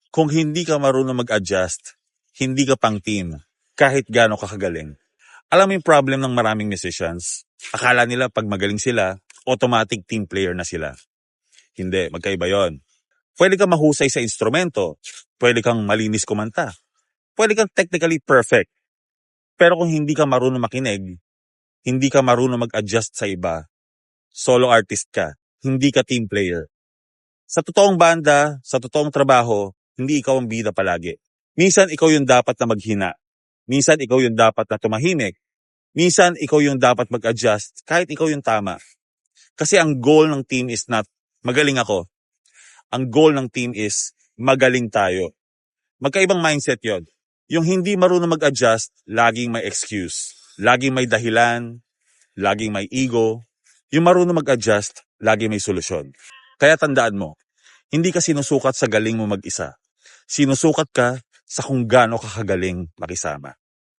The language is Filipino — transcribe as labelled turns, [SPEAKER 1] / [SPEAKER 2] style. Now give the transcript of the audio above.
[SPEAKER 1] Kung hindi ka marunong mag-adjust, hindi ka pang team, kahit gaano ka kagaling. Alam mo yung problem ng maraming musicians? Akala nila pag magaling sila, automatic team player na sila. Hindi, magkaiba yon. Pwede kang mahusay sa instrumento, pwede kang malinis kumanta, pwede kang technically perfect. Pero kung hindi ka marunong makinig, hindi ka marunong mag-adjust sa iba, solo artist ka, hindi ka team player. Sa totoong banda, sa totoong trabaho, hindi ikaw ang bida palagi. Minsan ikaw yung dapat na maghina. Minsan ikaw yung dapat na tumahimik. Minsan ikaw yung dapat mag-adjust kahit ikaw yung tama. Kasi ang goal ng team is not magaling ako. Ang goal ng team is magaling tayo. Magkaibang mindset yon. Yung hindi marunong mag-adjust, laging may excuse. Laging may dahilan, laging may ego. Yung marunong mag-adjust, laging may solusyon. Kaya tandaan mo, hindi ka sinusukat sa galing mo mag-isa. Sinusukat ka sa kung gaano ka kagaling makisama.